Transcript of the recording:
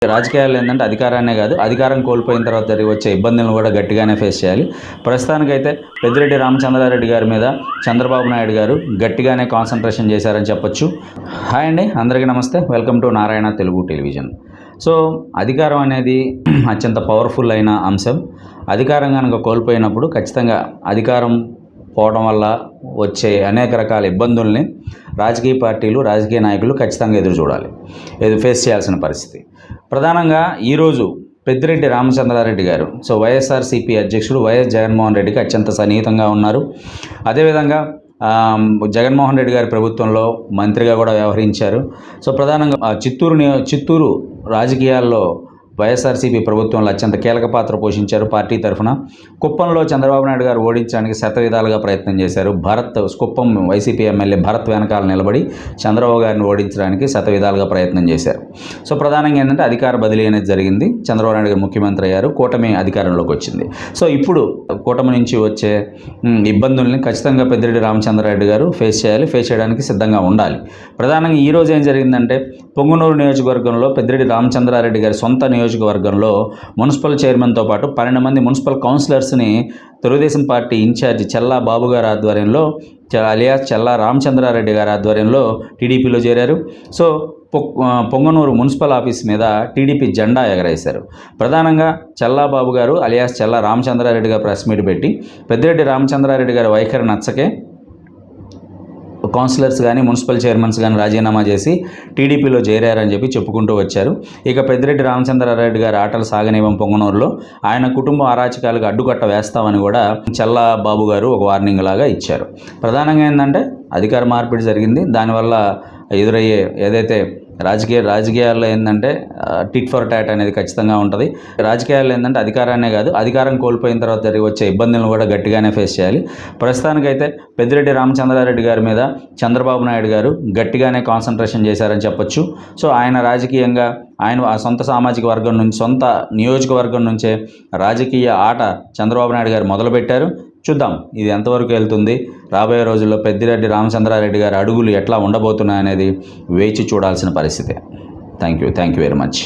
రాజకీయాల్లో ఏంటంటే అధికారాన్నే కాదు, అధికారం కోల్పోయిన తర్వాత జరిగి వచ్చే ఇబ్బందులను కూడా గట్టిగానే ఫేస్ చేయాలి. ప్రస్తుతానికైతే పెద్దిరెడ్డి రామచంద్రారెడ్డి గారి మీద చంద్రబాబు నాయుడు గారు గట్టిగానే కాన్సన్ట్రేషన్ చేశారని చెప్పొచ్చు. హాయ్ అండి, అందరికీ నమస్తే. Welcome to Narayana Telugu television. So అధికారం అనేది అత్యంత పవర్ఫుల్ అయిన అంశం. అధికారం కనుక కోల్పోయినప్పుడు ఖచ్చితంగా అధికారం పోవడం వల్ల వచ్చే అనేక రకాల ఇబ్బందుల్ని రాజకీయ పార్టీలు, రాజకీయ నాయకులు ఖచ్చితంగా ఎదురు చూడాలి, ఫేస్ చేయాల్సిన పరిస్థితి. ప్రధానంగా ఈరోజు పెద్దిరెడ్డి రామచంద్రారెడ్డి గారు వైఎస్ఆర్సీపీ అధ్యక్షుడు వైఎస్ జగన్మోహన్ రెడ్డికి అత్యంత సన్నిహితంగా ఉన్నారు. అదేవిధంగా జగన్మోహన్ రెడ్డి గారి ప్రభుత్వంలో మంత్రిగా కూడా వ్యవహరించారు. ప్రధానంగా చిత్తూరు రాజకీయాల్లో వైఎస్ఆర్సీపీ ప్రభుత్వంలో అత్యంత కీలక పాత్ర పోషించారు పార్టీ తరఫున. కుప్పంలో చంద్రబాబు నాయుడు గారు ఓడించడానికి శతవిధాలుగా ప్రయత్నం చేశారు. కుప్పం వైసీపీ ఎమ్మెల్యే భరత్ వెనకాల నిలబడి చంద్రబాబు గారిని ఓడించడానికి శతవిధాలుగా ప్రయత్నం చేశారు. ప్రధానంగా ఏంటంటే అధికార బదిలీ అనేది జరిగింది. చంద్రబాబు నాయుడు గారు ముఖ్యమంత్రి అయ్యారు, కూటమి అధికారంలోకి వచ్చింది. ఇప్పుడు కూటమి నుంచి వచ్చే ఇబ్బందుల్ని ఖచ్చితంగా పెద్దిరెడ్డి రామచంద్రారెడ్డి గారు ఫేస్ చేయడానికి సిద్ధంగా ఉండాలి. ప్రధానంగా ఈరోజు ఏం జరిగిందంటే పొంగనూరు నియోజకవర్గంలో పెద్దిరెడ్డి రామచంద్రారెడ్డి గారి సొంత నియోజకవర్గంలో మున్సిపల్ చైర్మన్తో పాటు 12 మంది మున్సిపల్ కౌన్సిలర్స్ని తెలుగుదేశం పార్టీ ఇన్ఛార్జి చెల్లా బాబు గారి ఆధ్వర్యంలో, అలియాస్ చెల్లా రామచంద్రారెడ్డి గారి ఆధ్వర్యంలో టీడీపీలో చేరారు. పొంగనూరు మున్సిపల్ ఆఫీస్ మీద టీడీపీ జెండా ఎగరేశారు. ప్రధానంగా చెల్లాబాబు గారు అలియాస్ చెల్లా రామచంద్రారెడ్డి గారు ప్రెస్ మీట్ పెట్టి పెద్దిరెడ్డి రామచంద్రారెడ్డి గారి వైఖరి నచ్చకే కౌన్సిలర్స్ కానీ మున్సిపల్ చైర్మన్స్ కానీ రాజీనామా చేసి టీడీపీలో చేరారని చెప్పి చెప్పుకుంటూ వచ్చారు. ఇక పెద్దిరెడ్డి రామచంద్రారెడ్డి గారి ఆటలు సాగనివ్వం పొంగనూరులో ఆయన కుటుంబ అరాచకాలకు అడ్డుకట్ట వేస్తామని కూడా చెల్లా బాబు గారు ఒక వార్నింగ్ లాగా ఇచ్చారు. ప్రధానంగా ఏంటంటే అధికార మార్పిడి జరిగింది. దానివల్ల ఎదురయ్యే ఏదైతే రాజకీయాల్లో ఏంటంటే టిట్ ఫర్ టాట్ అనేది ఖచ్చితంగా ఉంటుంది. రాజకీయాల్లో ఏంటంటే అధికారాన్నే కాదు, అధికారం కోల్పోయిన తర్వాత జరిగి వచ్చే ఇబ్బందులను కూడా గట్టిగానే ఫేస్ చేయాలి. ప్రస్తుతానికైతే పెద్దిరెడ్డి రామచంద్రారెడ్డి గారి మీద చంద్రబాబు నాయుడు గారు గట్టిగానే కాన్సన్ట్రేషన్ చేశారని చెప్పొచ్చు. ఆయన రాజకీయంగా ఆయన సొంత సామాజిక వర్గం నుంచి, సొంత నియోజకవర్గం నుంచే రాజకీయ ఆట చంద్రబాబు నాయుడు గారు మొదలుపెట్టారు. చూద్దాం ఇది ఎంతవరకు వెళ్తుంది. రాబోయే రోజుల్లో పెద్దిరెడ్డి రామచంద్రారెడ్డి గారి అడుగులు ఎట్లా ఉండబోతున్నాయనేది వేచి చూడాల్సిన పరిస్థితి. Thank you very much.